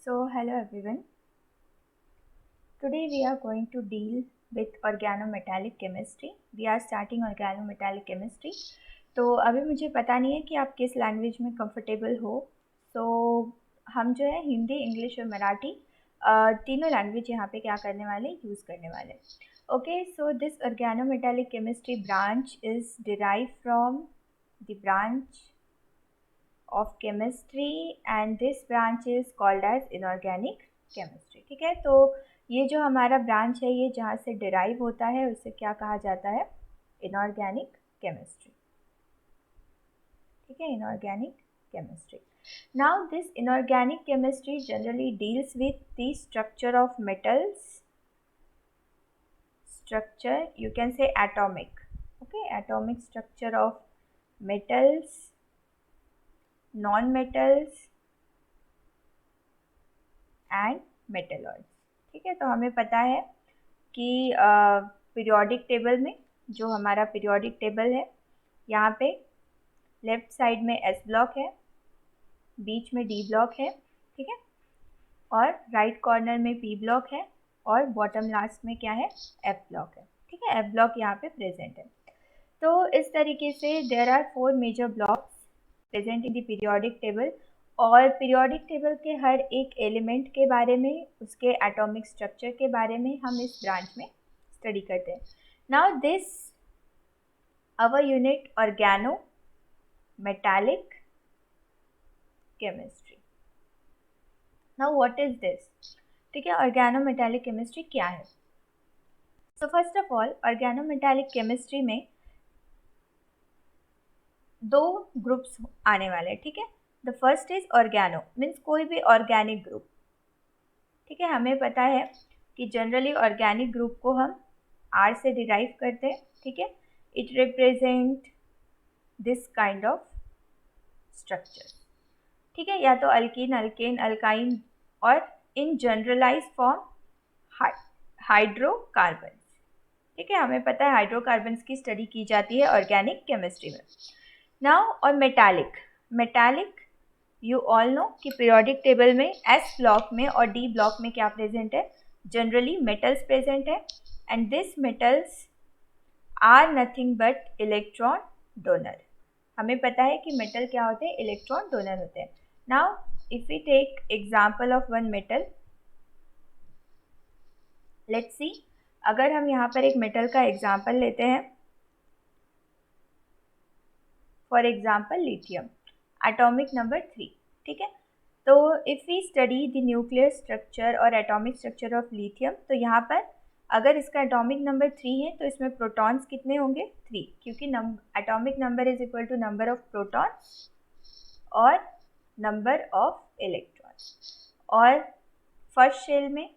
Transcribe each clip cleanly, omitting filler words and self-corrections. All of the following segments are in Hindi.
So, hello everyone. Today we are going to deal with organometallic chemistry. We are starting organometallic chemistry. तो अभी मुझे पता नहीं है कि आप किस लैंग्वेज में कंफर्टेबल हो. तो हम जो है हिंदी, इंग्लिश और मराठी तीनों लैंग्वेज यहाँ पे क्या करने वाले, यूज़ करने वाले. Okay, so this organometallic chemistry branch is derived from the branch of chemistry and this branch is called as inorganic chemistry. ठीक है, तो ये जो हमारा ब्रांच है ये जहाँ से डिराइव होता है उसे क्या कहा जाता है, इनऑर्गेनिक केमिस्ट्री. ठीक है, inorganic chemistry. Now this inorganic chemistry generally deals with the structure of metals, structure you can say atomic, okay, atomic structure of metals, non-metals and metalloids. ठीक है, तो हमें पता है कि पीरियोडिक टेबल में जो हमारा पीरियोडिक टेबल है यहाँ पे लेफ्ट साइड में एस ब्लॉक है, बीच में डी ब्लॉक है, ठीक है, और राइट कॉर्नर में पी ब्लॉक है और बॉटम लास्ट में क्या है, एफ ब्लॉक है. ठीक है, एफ ब्लॉक यहाँ पे प्रेजेंट है. तो इस तरीके से there are 4 major blocks present in the periodic table और पीरियोडिक टेबल के हर एक एलिमेंट के बारे में, उसके एटॉमिक स्ट्रक्चर के बारे में हम इस ब्रांच में स्टडी करते हैं. Now this our unit organo metallic chemistry. Now what is this? ठीक है, ऑर्गेनो मेटालिक केमिस्ट्री क्या है? So first of all organo metallic chemistry में 2 ग्रुप्स आने वाले हैं. ठीक है, the first is organo means कोई भी ऑर्गेनिक ग्रुप. ठीक है, हमें पता है कि जनरली ऑर्गेनिक ग्रुप को हम आर से डिराइव करते हैं. ठीक है, it represent this kind of structure. ठीक है, या तो अल्कीन, अल्केन, अल्काइन और इन जनरलाइज फॉर्म हाइड्रोकार्बन. ठीक है, हमें पता है हाइड्रोकार्बन्स की स्टडी की जाती है ऑर्गेनिक केमिस्ट्री में. नाउ और मेटालिक यू ऑल नो कि पीरियोडिक टेबल में एस ब्लॉक में और डी ब्लॉक में क्या प्रेजेंट है, जनरली मेटल्स प्रेजेंट है and this metals are nothing but electron donor. हमें पता है कि मेटल क्या होते हैं, इलेक्ट्रॉन डोनर होते हैं. Now if we take example of one metal, let's see, अगर हम यहाँ पर एक मेटल का एग्जाम्पल लेते हैं, for example lithium, atomic number 3. ठीक है, तो if we study the nuclear structure और एटॉमिक स्ट्रक्चर ऑफ लिथियम, तो यहाँ पर अगर इसका एटॉमिक नंबर 3 है तो इसमें प्रोटॉन्स कितने होंगे, 3, क्योंकि atomic number is equal to number of protons और नंबर ऑफ इलेक्ट्रॉन्स. और फर्स्ट शेल में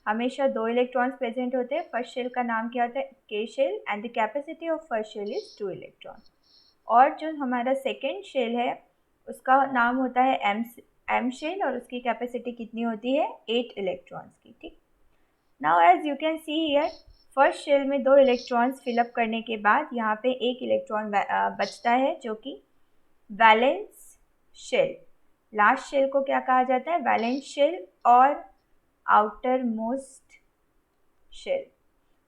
हमेशा 2 इलेक्ट्रॉन्स प्रेजेंट होते हैं. फर्स्ट शेल का नाम क्या होता है, K shell, and the capacity of first shell is 2 electron. और जो हमारा सेकेंड शेल है उसका नाम होता है एम शेल और उसकी कैपेसिटी कितनी होती है, 8 इलेक्ट्रॉन्स की. ठीक, now as you can see here, first shell में 2 इलेक्ट्रॉन्स फिलअप करने के बाद यहाँ पे 1 इलेक्ट्रॉन बचता है जो कि वैलेंस शेल. लास्ट शेल को क्या कहा जाता है, वैलेंस शेल और आउटर मोस्ट शेल.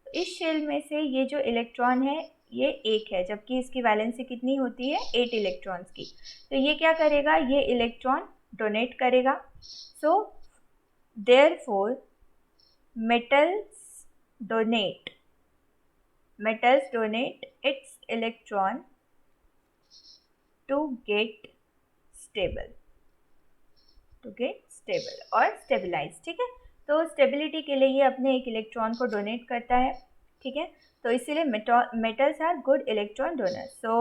इस शेल में से ये जो इलेक्ट्रॉन है ये 1 है, जबकि इसकी वैलेंसी कितनी होती है, 8 इलेक्ट्रॉन्स की. तो ये क्या करेगा, ये इलेक्ट्रॉन डोनेट करेगा. So therefore metals donate its electron to get stable और stabilize. ठीक है, तो स्टेबिलिटी के लिए ये अपने एक इलेक्ट्रॉन को डोनेट करता है. ठीक है, तो इसीलिए metals are good electron donor. So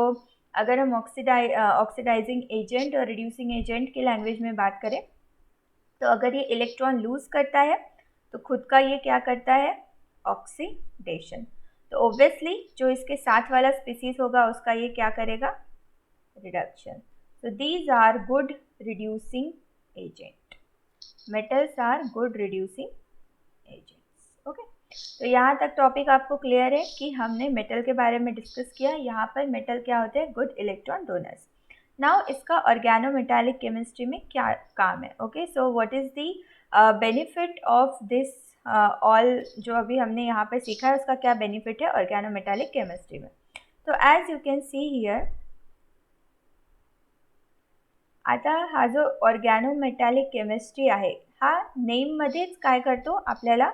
अगर हम ऑक्सीडाइजिंग एजेंट और रिड्यूसिंग एजेंट की लैंग्वेज में बात करें, तो अगर ये इलेक्ट्रॉन लूज करता है तो खुद का ये क्या करता है, ऑक्सीडेशन. तो ऑब्वियसली जो इसके साथ वाला स्पीसीज होगा उसका ये क्या करेगा, reduction. So these are good reducing agent. Metals are good reducing agents. Okay. तो यहाँ तक टॉपिक आपको क्लियर है कि हमने मेटल के बारे में डिस्कस किया. यहाँ पर मेटल क्या होते हैं, गुड इलेक्ट्रॉन डोनर्स. नाउ इसका ऑर्गेनो मेटालिक केमिस्ट्री में क्या काम है. Okay, so what is the benefit of this all जो अभी हमने यहाँ पे सीखा है उसका क्या बेनिफिट है ऑर्गेनोमेटालिक केमिस्ट्री में. तो as you can see here, आता हा जो ऑर्गॅनोमेटॅलिक केमिस्ट्री आहे हा नेममध्येच काय करतो आपल्याला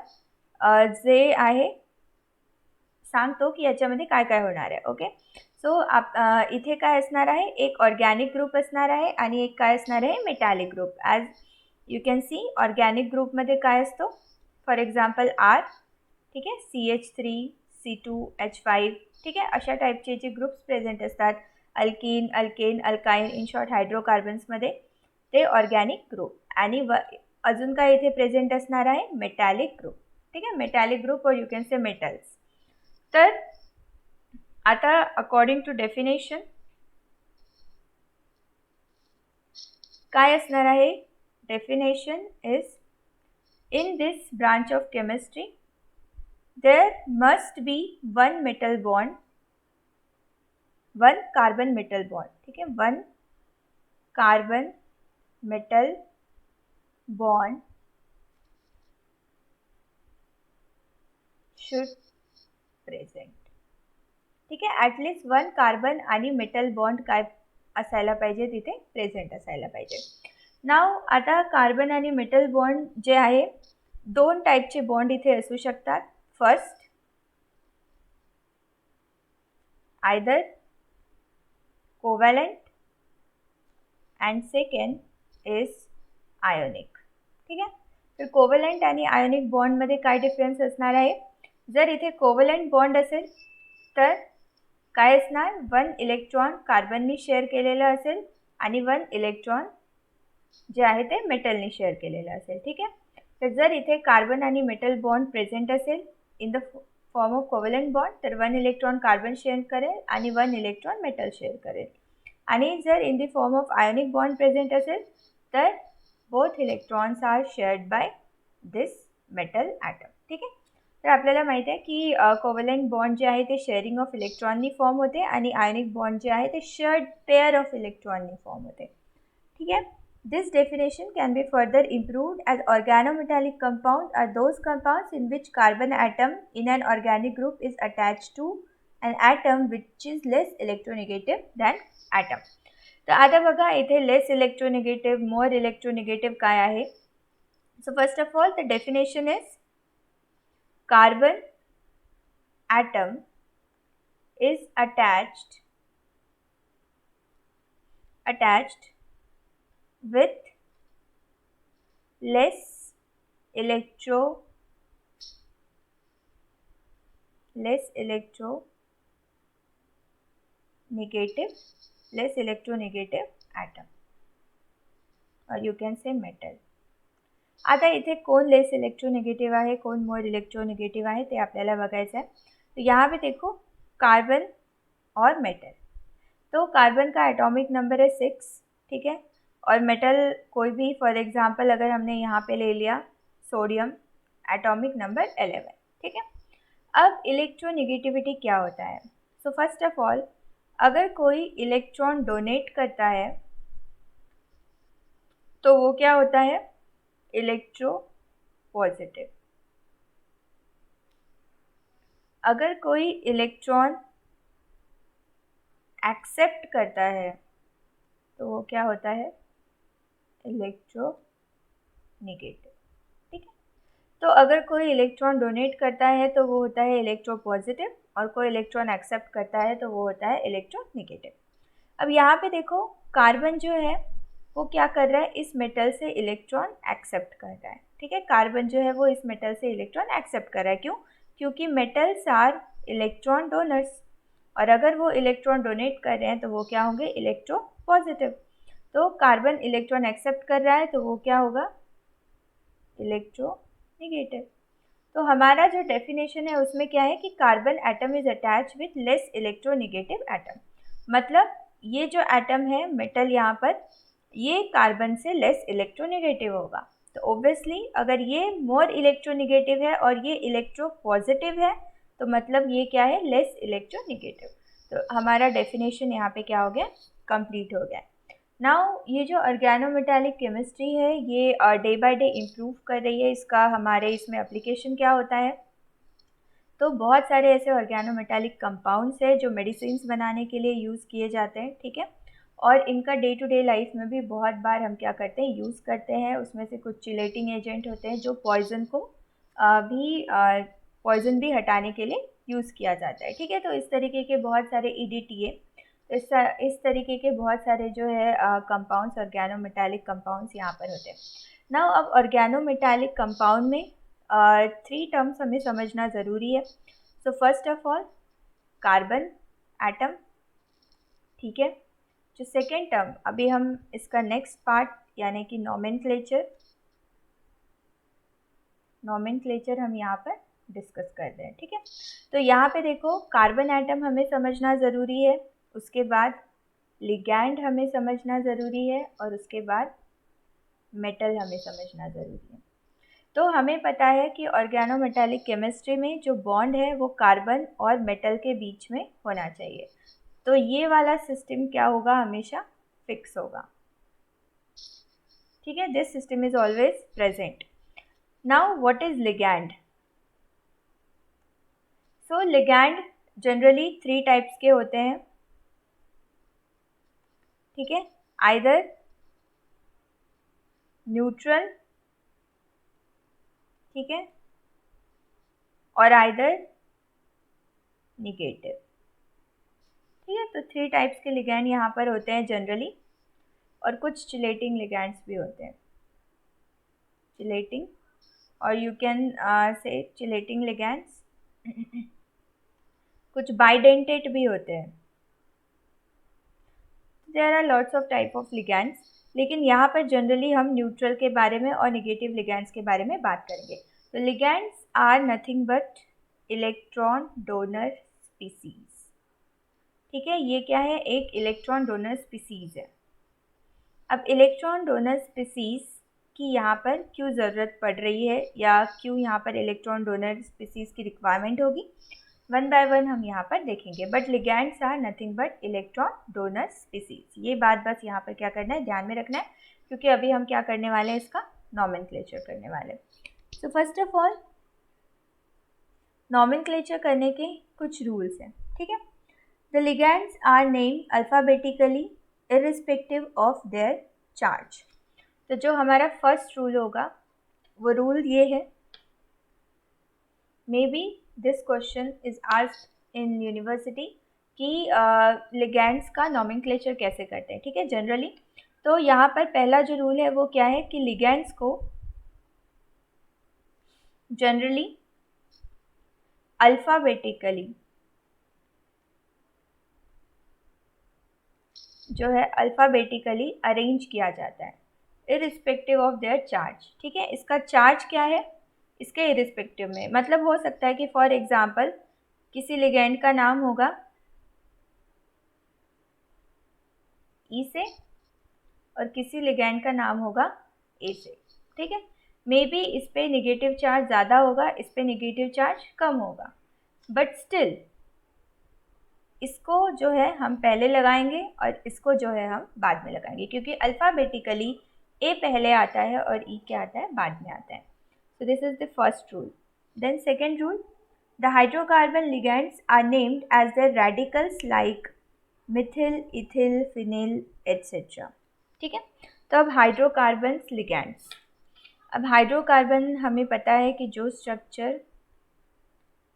जे आहे सांगतो की याच्यामध्ये काय काय होणार आहे. ओके, सो इथे काय असणार आहे, एक ऑर्गॅनिक ग्रुप असणार आहे आणि एक काय असणार आहे metallic group. As you can see organic ग्रुपमध्ये काय असतो, फॉर एक्झाम्पल आर, ठीक आहे, CH3 C2H5, ठीक आहे, अशा टाईपचे जे ग्रुप्स प्रेझेंट असतात alkene, alkane, alkyne, in short हायड्रोकार्बन्समध्ये ते ऑर्गॅनिक ग्रुप. आणि अजून काय इथे प्रेझेंट असणार आहे मेटॅलिक ग्रुप. ठीक आहे, मेटॅलिक ग्रुप और यू कॅन से मेटल्स. तर आता अकॉर्डिंग टू डेफिनेशन काय असणार आहे, definition is in this branch of chemistry there must be one metal bond, one carbon metal bond. ठीक है, one carbon metal bond should present. ठीक आहे, ॲटलिस्ट वन कार्बन आणि मेटल बॉन्ड काय असायला पाहिजे, तिथे प्रेझेंट असायला पाहिजे. नाव आता कार्बन आणि मेटल बॉन्ड जे आहे दोन टाईपचे बॉन्ड इथे असू शकतात. First either covalent and second is ionic. ठीक आहे, तर कोव्हॅलंट आणि आयोनिक बॉन्डमध्ये काय डिफरन्स असणार आहे, जर इथे कोव्हॅलंट बॉन्ड असेल तर काय असणार, वन इलेक्ट्रॉन कार्बननी शेअर केलेलं असेल आणि वन इलेक्ट्रॉन जे आहे ते मेटलनी शेअर केलेलं असेल. ठीक आहे, तर जर इथे कार्बन आणि मेटल बॉन्ड प्रेझेंट असेल in the form of covalent bond तर वन इलेक्ट्रॉन कार्बन शेअर करेल आणि वन इलेक्ट्रॉन मेटल शेअर करेल. आणि जर in the form of ionic bond present असेल तर both electrons are shared by this metal atom. ठीक आहे, तर आपल्याला माहीत आहे की कोव्हॅलंट बॉन्ड जे आहे ते शेअरिंग ऑफ इलेक्ट्रॉननी फॉर्म होते आणि आयोनिक बॉन्ड जे आहे ते शेअर्ड पेअर ऑफ इलेक्ट्रॉननी फॉर्म होते. ठीक आहे, this definition can be further improved as organometallic compounds are those compounds in which carbon atom in an organic group is attached to an atom which is less electronegative than atom. तर आता बघा इथे लेस इलेक्ट्रोनेगेटिव्ह, मोर इलेक्ट्रोनेगेटिव्ह काय आहे. सो first of all the definition is carbon atom is attached with less electronegative atom or you can say metal. आता इथे कौन लेस इलेक्ट्रोनेगेटिव आहे, कौन मोर इलेक्ट्रोनेगेटिव आहे ते आपल्याला बघायचं आहे. तो यहाँ पे देखो कार्बन और मेटल, तो कार्बन का एटॉमिक नंबर है 6. ठीक है, और मेटल कोई भी, फॉर एग्जांपल अगर हमने यहाँ पे ले लिया सोडियम, एटॉमिक नंबर 11. ठीक है, अब इलेक्ट्रोनेगेटिविटी क्या होता है. सो फर्स्ट ऑफ ऑल अगर कोई इलेक्ट्रॉन डोनेट करता है तो वो क्या होता है, इलेक्ट्रो पॉजिटिव. अगर कोई इलेक्ट्रॉन एक्सेप्ट करता है तो वो क्या होता है, इलेक्ट्रो नेगेटिव. ठीक है, तो अगर कोई इलेक्ट्रॉन डोनेट करता है तो वो होता है इलेक्ट्रो पॉजिटिव और कोई इलेक्ट्रॉन एक्सेप्ट करता है तो वो होता है इलेक्ट्रो नेगेटिव. अब यहाँ पे देखो कार्बन जो है वो क्या कर रहा है, इस मेटल से इलेक्ट्रॉन एक्सेप्ट कर रहा है. ठीक है, कार्बन जो है वो इस मेटल से इलेक्ट्रॉन एक्सेप्ट कर रहा है. क्यों, क्योंकि मेटल्स आर इलेक्ट्रॉन डोनर्स और अगर वो इलेक्ट्रॉन डोनेट कर रहे हैं तो वो क्या होंगे, इलेक्ट्रो पॉजिटिव. तो कार्बन इलेक्ट्रॉन एक्सेप्ट कर रहा है तो वो क्या होगा, इलेक्ट्रो नेगेटिव. तो हमारा जो डेफिनेशन है उसमें क्या है कि carbon atom is attach with less electronegative atom. मतलब ये जो एटम है मेटल यहाँ पर, ये कार्बन से लेस इलेक्ट्रोनेगेटिव होगा. तो ऑब्वियसली अगर ये मोर इलेक्ट्रोनेगेटिव है और ये इलेक्ट्रो पॉजिटिव है तो मतलब ये क्या है, लेस इलेक्ट्रोनेगेटिव. तो हमारा डेफिनेशन यहाँ पे क्या हो गया, कंप्लीट हो गया. नाउ ये जो ऑर्गेनोमेटालिक केमिस्ट्री है ये डे बाय डे इम्प्रूव कर रही है। इसका हमारे इसमें एप्लीकेशन क्या होता है, तो बहुत सारे ऐसे ऑर्गेनोमेटालिक कंपाउंड्स है जो मेडिसिन्स बनाने के लिए यूज़ किए जाते हैं, ठीक है। और इनका डे टू डे लाइफ में भी बहुत बार हम क्या करते हैं, यूज़ करते हैं। उसमें से कुछ चिलेटिंग एजेंट होते हैं जो पॉइजन को पॉइजन भी हटाने के लिए यूज़ किया जाता है, ठीक है। तो इस तरीके के बहुत सारे EDTA, इस तरीके के बहुत सारे जो है कंपाउंड्स, ऑर्गेनोमेटालिक कंपाउंड्स यहाँ पर होते हैं। नाउ अब ऑर्गेनोमेटालिक कंपाउंड में 3 टर्म्स हमें समझना ज़रूरी है। So first of all carbon atom, ठीक है। जो सेकेंड टर्म, अभी हम इसका नेक्स्ट पार्ट यानी कि नोमेनक्लेचर हम यहाँ पर डिस्कस कर रहे हैं, ठीक है। तो यहाँ पे देखो कार्बन एटम हमें समझना ज़रूरी है, उसके बाद लिगैंड हमें समझना ज़रूरी है, और उसके बाद मेटल हमें समझना ज़रूरी है। तो हमें पता है कि ऑर्गेनोमेटालिक केमिस्ट्री में जो बॉन्ड है वो कार्बन और मेटल के बीच में होना चाहिए। तो ये वाला सिस्टम क्या होगा, हमेशा फिक्स होगा, ठीक है। This system is always present. Now what is ligand? So ligand generally 3 types के होते हैं, ठीक है। आइदर न्यूट्रल, ठीक है, और आइदर निगेटिव, ठीक है। तो 3 टाइप्स के लिगैंड यहाँ पर होते हैं जनरली, और कुछ चिलेटिंग लिगैंड्स भी होते हैं, चिलेटिंग, और you can say chelating ligands. कुछ बाइडेंटेट भी होते हैं। There are lots of type of ligands, लेकिन यहाँ पर जनरली हम न्यूट्रल के बारे में और नेगेटिव लिगैंड्स के बारे में बात करेंगे। तो ligands are nothing but electron donor species, ठीक है। ये क्या है, एक इलेक्ट्रॉन डोनर स्पीसीज है। अब इलेक्ट्रॉन डोनर स्पीसीज की यहाँ पर क्यों ज़रूरत पड़ रही है, या क्यों यहाँ पर इलेक्ट्रॉन डोनर स्पीसीज की रिक्वायरमेंट होगी, वन बाय वन हम यहाँ पर देखेंगे। But ligands are nothing but electron donor species, ये बात बस यहाँ पर क्या करना है, ध्यान में रखना है, क्योंकि अभी हम क्या करने वाले हैं, इसका नॉमेनक्लेचर करने वाले हैं। So first of all nomenclature करने के कुछ रूल्स हैं, ठीक है। The ligands are named alphabetically irrespective of their charge. तो जो हमारा फर्स्ट रूल होगा वो रूल ये है, may be this question is asked in university कि लिगैंड्स का नॉमेनक्लेचर कैसे करते हैं, ठीक है, जनरली। तो यहाँ पर पहला जो रूल है वो क्या है कि लिगैंड्स को जनरली अल्फ़ाबेटिकली जो है अल्फ़ाबेटिकली अरेंज किया जाता है, इरिस्पेक्टिव ऑफ देयर चार्ज, ठीक है। इसका चार्ज क्या है, इसके इरिस्पेक्टिव में, मतलब हो सकता है कि फॉर एग्जांपल किसी लिगैंड का नाम होगा ई से और किसी लिगैंड का नाम होगा ए से, ठीक है। मे बी इस पे नेगेटिव चार्ज ज़्यादा होगा, इस पे नेगेटिव चार्ज कम होगा, बट स्टिल इसको जो है हम पहले लगाएंगे और इसको जो है हम बाद में लगाएंगे, क्योंकि अल्फ़ाबेटिकली ए पहले आता है और ई क्या आता है, बाद में आता है। So this is the first rule. Then second rule, the hydrocarbon ligands are named as the radicals like methyl, ethyl, phenyl etcetera, ठीक है। तो अब हाइड्रोकार्बन लिगैंड्स, अब हाइड्रोकार्बन हमें पता है कि जो स्ट्रक्चर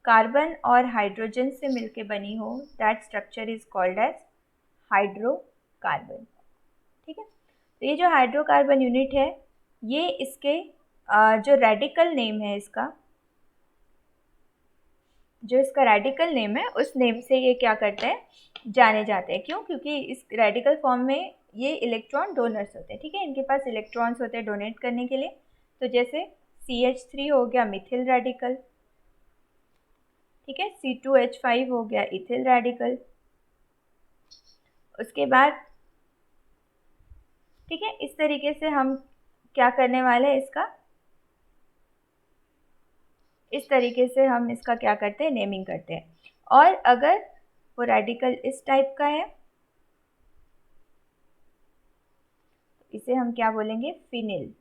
कार्बन और हाइड्रोजन से मिलके बनी हो, that structure is called as hydrocarbon, ठीक है। तो ये जो हाइड्रोकार्बन यूनिट है, ये इसके जो रेडिकल नेम है, इसका जो इसका रेडिकल नेम है उस नेम से ये क्या करते हैं, जाने जाते हैं। क्यों? क्योंकि इस रेडिकल फॉर्म में ये इलेक्ट्रॉन डोनर्स होते हैं, ठीक है, इनके पास इलेक्ट्रॉन्स होते हैं डोनेट करने के लिए। तो जैसे CH3 हो गया मिथिल रेडिकल, ठीक है, C2H5 हो गया इथिल रेडिकल, उसके बाद, ठीक है, इस तरीके से हम क्या करने वाले हैं, इसका इस तरीके से हम इसका क्या करते हैं, नेमिंग करते हैं। और अगर वो रेडिकल इस टाइप का है इसे हम क्या बोलेंगे, फिनिल,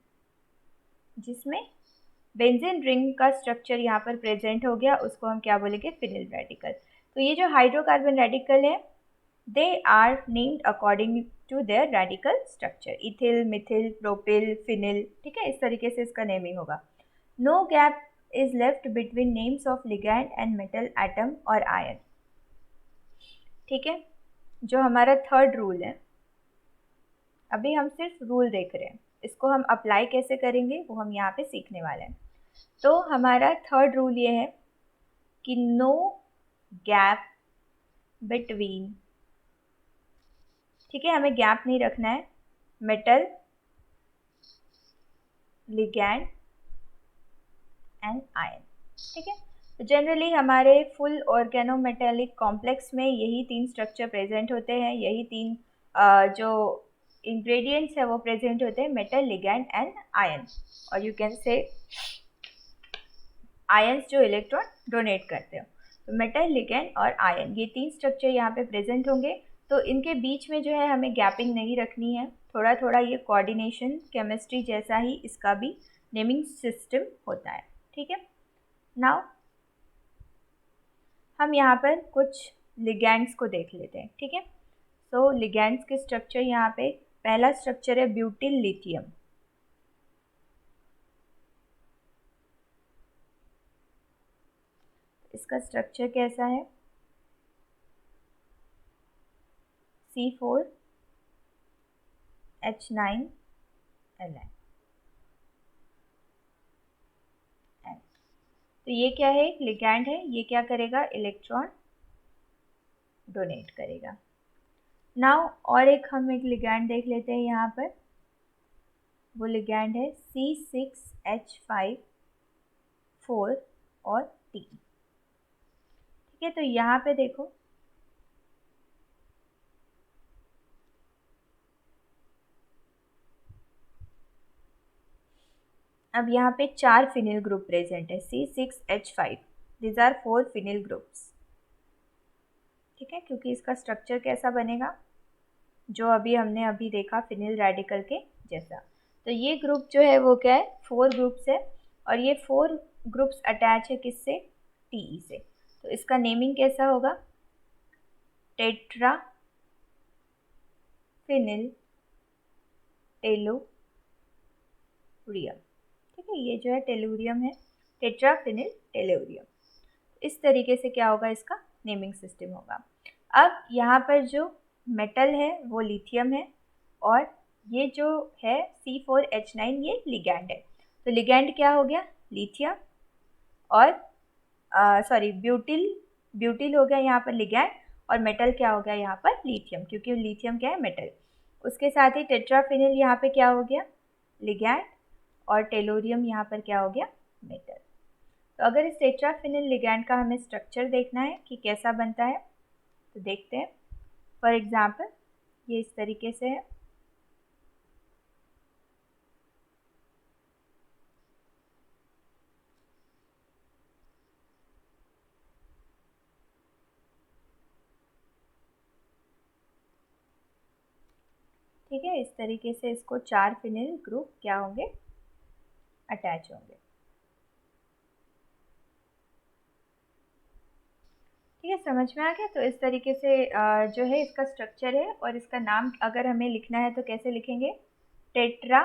जिसमें बेंजीन रिंग का स्ट्रक्चर यहाँ पर प्रेजेंट हो गया, उसको हम क्या बोलेंगे, फिनिल रेडिकल। तो ये जो हाइड्रोकार्बन रेडिकल है, they are named according to their radical structure, ethyl, methyl, propyl, phenyl, ठीक है, इस तरीके से इसका नेमिंग होगा। No gap is left between names of ligand and metal atom और आयन, ठीक है। जो हमारा थर्ड रूल है, अभी हम सिर्फ रूल देख रहे हैं, इसको हम अप्लाई कैसे करेंगे वो हम यहाँ पे सीखने वाले हैं। तो हमारा थर्ड रूल ये है कि नो गैप बिटवीन, ठीक है, हमें गैप नहीं रखना है, मेटल, लिगैंड एंड आयन, ठीक है। तो जनरली हमारे फुल ऑर्गेनोमेटेलिक कॉम्प्लेक्स में यही तीन स्ट्रक्चर प्रेजेंट होते हैं, यही तीन जो इंग्रेडिएंट्स है वो प्रेजेंट होते हैं, मेटल, लिगैंड एंड आयन, और यू कैन से आयंस जो इलेक्ट्रॉन डोनेट करते हो। तो मेटल, लिगैंड और आयन, ये तीन स्ट्रक्चर यहाँ पे प्रेजेंट होंगे। तो इनके बीच में जो है हमें गैपिंग नहीं रखनी है, थोड़ा थोड़ा ये कोऑर्डिनेशन, केमिस्ट्री जैसा ही इसका भी नेमिंग सिस्टम होता है, ठीक है। नाउ हम यहाँ पर कुछ लिगैंड्स को देख लेते हैं, ठीक है। सो लिगैंड्स के स्ट्रक्चर यहाँ पे, पहला स्ट्रक्चर है ब्यूटिल लिथियम, इसका स्ट्रक्चर कैसा है, C4H9Li। तो ये क्या है, लिगैंड है, ये क्या करेगा, इलेक्ट्रॉन डोनेट करेगा। नाउ और हम एक लिगैंड देख लेते हैं यहाँ पर, वो लिगैंड है C6H5 4 और T, ठीक है। तो यहाँ पे देखो, अब यहाँ पे 4 फिनिल ग्रुप प्रेजेंट है, C6H5, this are 4 phenyl groups, ठीक है, क्योंकि इसका स्ट्रक्चर कैसा बनेगा, जो हमने अभी देखा फिनिल रेडिकल के जैसा। तो ये ग्रुप जो है वो क्या है, 4 ग्रुप्स है, और ये 4 ग्रुप्स अटैच है किससे, Te से। तो इसका नेमिंग कैसा होगा, टेट्रा फिनिल टेलुरियम, ठीक है, ये जो है टेलुरियम है, टेट्रा फिनिल टेलुरियम। इस तरीके से क्या होगा, इसका नेमिंग सिस्टम होगा। अब यहाँ पर जो मेटल है वो लिथियम है, और ये जो है C4H9 ये लिगैंड है। तो लिगैंड क्या हो गया, लिथियम, और सॉरी ब्यूटिल हो गया यहाँ पर लिगैंड, और मेटल क्या हो गया यहाँ पर, लिथियम, क्योंकि लिथियम क्या है, मेटल। उसके साथ ही टेट्राफिनिल यहाँ पे क्या हो गया, लिगैंड, और टेलोरियम यहाँ पर क्या हो गया, मेटल। तो अगर इस टेट्राफिनिल लिगैंड का हमें स्ट्रक्चर देखना है कि कैसा बनता है, तो देखते हैं। फॉर एग्जाम्पल ये इस तरीके से है, ठीक है। इस तरीके से इसको 4 फिनिल ग्रुप क्या होंगे, अटैच होंगे, ठीक है, समझ में आ गया। तो इस तरीके से जो है इसका स्ट्रक्चर है, और इसका नाम अगर हमें लिखना है तो कैसे लिखेंगे, टेट्रा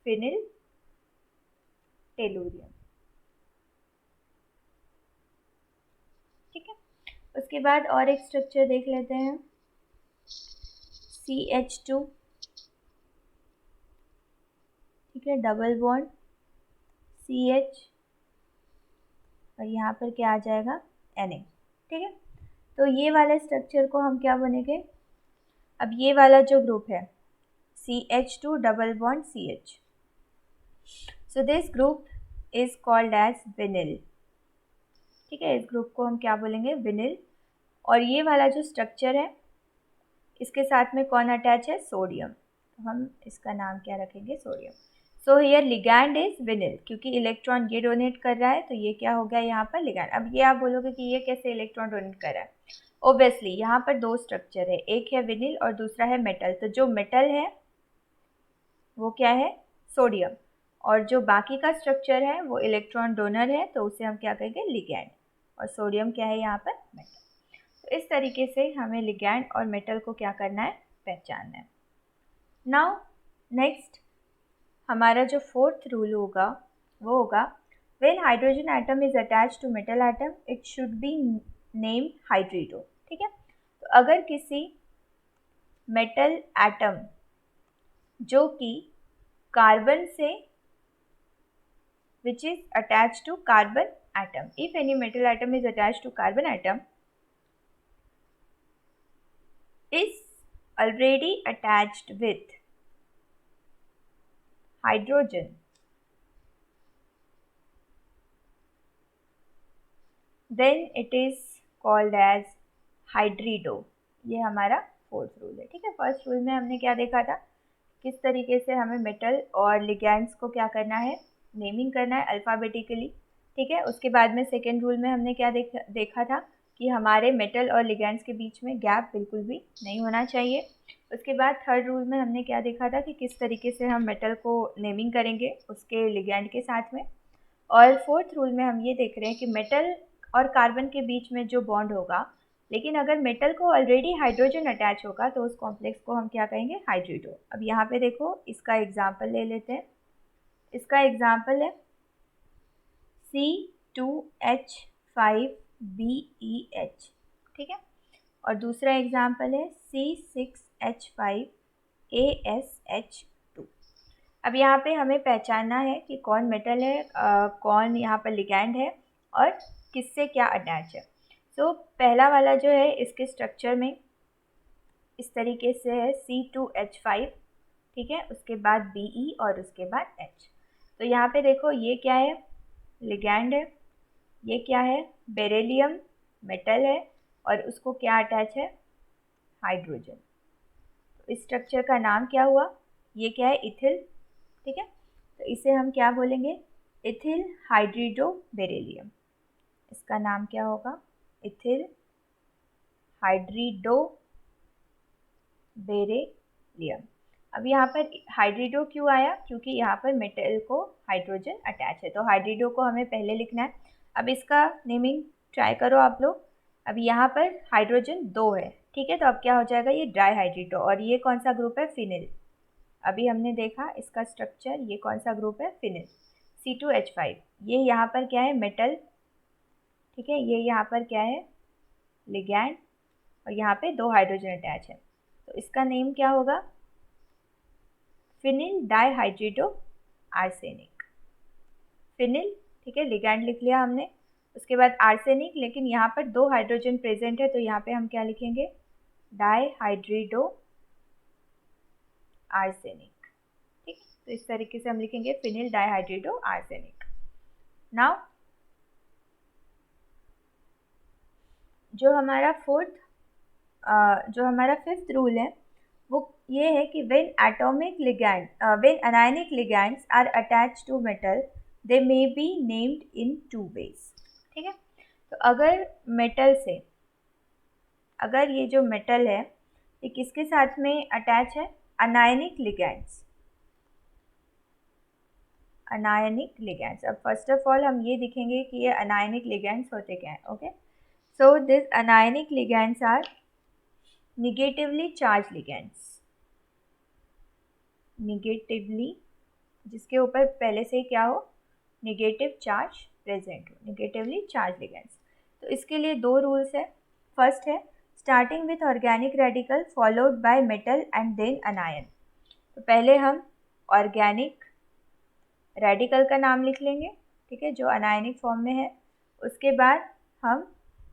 फिनिल टेलुरियम, ठीक है। उसके बाद और एक स्ट्रक्चर देख लेते हैं, CH2, ठीक है, डबल बॉन्ड CH, और यहाँ पर क्या आ जाएगा, Na, ठीक है। तो ये वाले स्ट्रक्चर को हम क्या बनेंगे, अब ये वाला जो ग्रुप है CH2 double bond CH, so this group is called as vinyl, ठीक है, इस ग्रुप को हम क्या बोलेंगे, विनिल। और ये वाला जो स्ट्रक्चर है, इसके साथ में कौन अटैच है, सोडियम, तो हम इसका नाम क्या रखेंगे, sodium. So here ligand is vinyl, क्योंकि इलेक्ट्रॉन ये डोनेट कर रहा है, तो ये क्या हो गया यहाँ पर, लिगैंड। अब ये आप बोलोगे कि ये कैसे इलेक्ट्रॉन डोनेट कर रहा है, ओब्वियसली यहाँ पर 2 स्ट्रक्चर है, एक है विनिल और दूसरा है मेटल। तो जो मेटल है वो क्या है, सोडियम, और जो बाकी का स्ट्रक्चर है वो इलेक्ट्रॉन डोनर है, तो उसे हम क्या कहेंगे, लिगैंड, और सोडियम क्या है यहाँ पर, मेटल। तो इस तरीके से हमें लिगैंड और मेटल को क्या करना है, पहचानना है। नाउ नेक्स्ट हमारा जो फोर्थ रूल होगा वो होगा, when hydrogen atom is attached to metal atom it should be named hydrido. ठीक है, तो अगर किसी मेटल एटम जो कि कार्बन से which is attached to carbon atom, if any metal atom is attached to carbon atom is already attached with hydrogen, then it is called as hydrido। ये हमारा फोर्थ रूल है। ठीक है, फर्स्ट रूल में हमने क्या देखा था, किस तरीके से हमें मेटल और लिगैंड्स को क्या करना है, नेमिंग करना है अल्फ़ाबेटिकली। ठीक है, उसके बाद में सेकेंड रूल में हमने क्या देखा था कि हमारे मेटल और लिगैंड्स के बीच में गैप बिल्कुल भी नहीं होना चाहिए। उसके बाद थर्ड रूल में हमने क्या देखा था कि किस तरीके से हम मेटल को नेमिंग करेंगे उसके लिगैंड के साथ में। और फोर्थ रूल में हम ये देख रहे हैं कि मेटल और कार्बन के बीच में जो बॉन्ड होगा, लेकिन अगर मेटल को ऑलरेडी हाइड्रोजन अटैच होगा तो उस कॉम्प्लेक्स को हम क्या कहेंगे, हाइड्रिडो। अब यहाँ पे देखो इसका एग्जाम्पल ले लेते हैं। इसका एग्जाम्पल है C2H5BeH। ठीक है, और दूसरा एग्जाम्पल है C6H5ASH2। अब यहाँ पे हमें पहचानना है कि कौन मेटल है, कौन यहाँ पर लिगैंड है और किससे क्या अटैच है। तो पहला वाला जो है इसके स्ट्रक्चर में इस तरीके से है C2H5। ठीक है, उसके बाद Be और उसके बाद H। तो यहाँ पे देखो ये क्या है, लिगैंड है, ये क्या है, बेरिलियम, मेटल है, और उसको क्या अटैच है, हाइड्रोजन। तो इस स्ट्रक्चर का नाम क्या हुआ, ये क्या है, इथिल। ठीक है, तो इसे हम क्या बोलेंगे, इथिल हाइड्रिडो बेरिलियम। इसका नाम क्या होगा, इथिल हाइड्रिडो बेरिलियम। अब यहाँ पर हाइड्रिडो क्यों आया, क्योंकि यहाँ पर मेटल को हाइड्रोजन अटैच है, तो हाइड्रिडो को हमें पहले लिखना है। अब इसका नेमिंग ट्राई करो आप लोग। अब यहाँ पर हाइड्रोजन 2 है। ठीक है, तो अब क्या हो जाएगा, ये डाई हाइड्रिडो, और ये कौन सा ग्रुप है, फिनिल। अभी हमने देखा इसका स्ट्रक्चर, ये कौन सा ग्रुप है, फिनिल। C2H5, ये यहाँ पर क्या है, मेटल। ठीक है, ये यहाँ पर क्या है, लिगैंड, और यहाँ पे 2 हाइड्रोजन अटैच है, तो इसका नेम क्या होगा, फिनिल डाइहाइड्रिडो आर्सेनिक। फिनिल, ठीक है, लिगैंड लिख लिया हमने। उसके बाद आर्सेनिक, लेकिन यहाँ पर 2 हाइड्रोजन प्रेजेंट है, तो यहाँ पे हम क्या लिखेंगे, डाइहाइड्रिडो आर्सेनिक। ठीक, तो इस तरीके से हम लिखेंगे फिनिल डाइहाइड्रिडो आर्सेनिक। नाउ जो हमारा फिफ्थ रूल है वो ये है कि when anionic ligands are attached to metal they may be named in 2 ways. ठीक है, तो अगर मेटल से, अगर ये जो मेटल है ये किसके साथ में अटैच है, अनायनिक लिगैंड्स। अनायनिक लिगैंड्स, अब फर्स्ट ऑफ ऑल हम ये दिखेंगे कि ये अनायनिक लिगैंड्स होते क्या हैं। Okay, so this anionic ligands are negatively charged ligands. Negatively, जिसके ऊपर पहले से ही क्या हो, निगेटिव चार्ज प्रेजेंट हो, निगेटिवली चार्ज लिगैंड्स। तो इसके लिए 2 रूल्स है। फर्स्ट है starting with organic radical followed by metal and then anion. तो पहले हम ऑर्गेनिक रेडिकल का नाम लिख लेंगे, ठीक है, जो अनायनिक फॉर्म में है। उसके बाद हम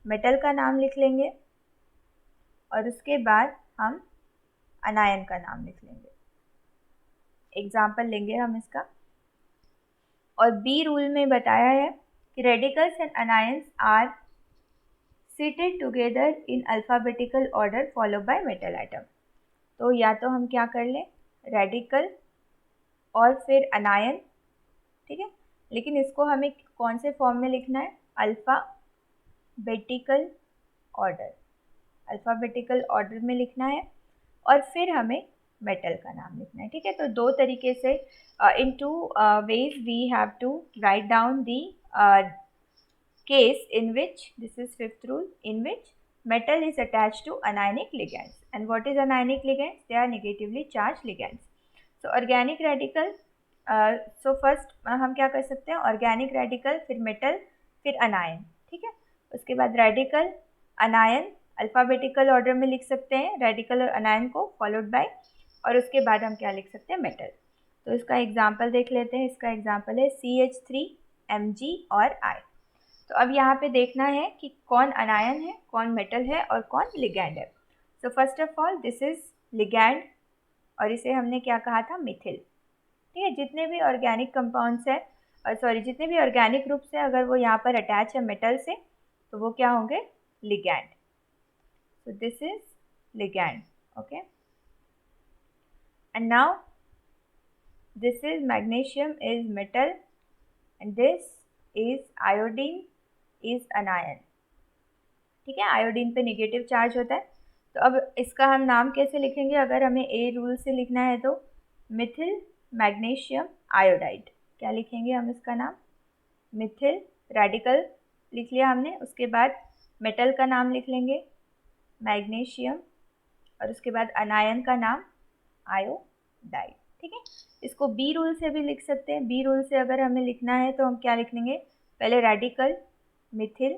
मेटल का नाम लिख लेंगे, और उसके बाद हम अनायन का नाम लिख लेंगे। एग्जाम्पल लेंगे हम इसका। और बी रूल में बताया है कि radicals and anions are seated together in alphabetical order follow by metal atom. तो या तो हम क्या कर लें, रेडिकल और फिर अनायन। ठीक है, लेकिन इसको हमें कौन से फॉर्म में लिखना है, अल्फ़ाबेटिकल ऑर्डर, अल्फ़ाबेटिकल ऑर्डर में लिखना है। और फिर हमें मेटल का नाम लिखना है, ठीक है। तो दो तरीके से in two ways we have to write down the case in which, this is fifth rule, in which metal is attached to anionic ligands. And what is anionic ligands? They are negatively charged ligands. So organic radical, so first हम क्या कर सकते हैं, organic radical, फिर metal, फिर anion, ठीक है। उसके बाद radical, anion अल्फ़ाबेटिकल ऑर्डर में लिख सकते हैं, रेडिकल और अनायन को फॉलोड बाय, और उसके बाद हम क्या लिख सकते हैं, मेटल। तो इसका एग्जांपल देख लेते हैं। इसका एग्जांपल है CH3, Mg और I। तो अब यहाँ पे देखना है कि कौन अनायन है, कौन मेटल है और कौन लिगैंड है। So first of all this is ligand, और इसे हमने क्या कहा था, मिथिल, ठीक है। जितने भी ऑर्गेनिक कंपाउंड्स है, और जितने भी ऑर्गेनिक ग्रुप्स है, अगर वो यहाँ पर अटैच है मेटल से, तो वो क्या होंगे, ligand. So this is ligand, okay. And now this is magnesium is metal and this is iodine is अनायन, ठीक है। आयोडीन पे नेगेटिव चार्ज होता है। तो अब इसका हम नाम कैसे लिखेंगे, अगर हमें ए रूल से लिखना है तो मिथिल मैग्नीशियम आयोडाइड, क्या लिखेंगे हम इसका नाम, मिथिल, रेडिकल लिख लिया हमने। उसके बाद मेटल का नाम लिख लेंगे मैग्नीशियम, और उसके बाद अनायन का नाम आयोडाइड, ठीक है। इसको बी रूल से भी लिख सकते हैं। बी रूल से अगर हमें लिखना है तो हम क्या लिख लेंगे, पहले रेडिकल मिथिल,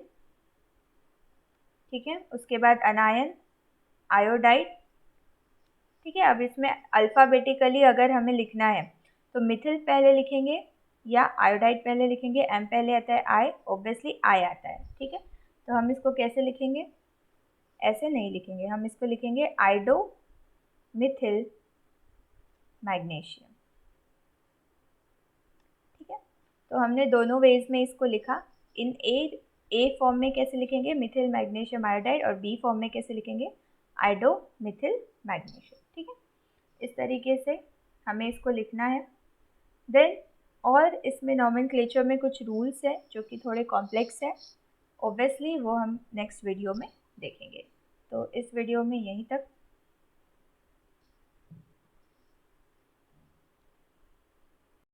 ठीक है, उसके बाद अनायन आयोडाइड, ठीक है। अब इसमें अल्फ़ाबेटिकली अगर हमें लिखना है तो मिथिल पहले लिखेंगे या आयोडाइड पहले लिखेंगे। एम पहले आता है, आई ऑब्वियसली आई आता है, ठीक है। तो हम इसको कैसे लिखेंगे, ऐसे नहीं लिखेंगे, हम इसको लिखेंगे आइडो मिथिल मैग्नीशियम, ठीक है। तो हमने दोनों वेज में इसको लिखा। इन ए फॉर्म में कैसे लिखेंगे, मिथिल मैग्नीशियम आयोडाइड, और बी फॉर्म में कैसे लिखेंगे, आइडो मिथिल मैग्नीशियम, ठीक है। इस तरीके से हमें इसको लिखना है। देन और इसमें नॉमेनक्लेचर में कुछ रूल्स है जो कि थोड़े कॉम्प्लेक्स है, ऑब्वियसली वो हम नेक्स्ट वीडियो में देखेंगे। तो इस वीडियो में यहीं तक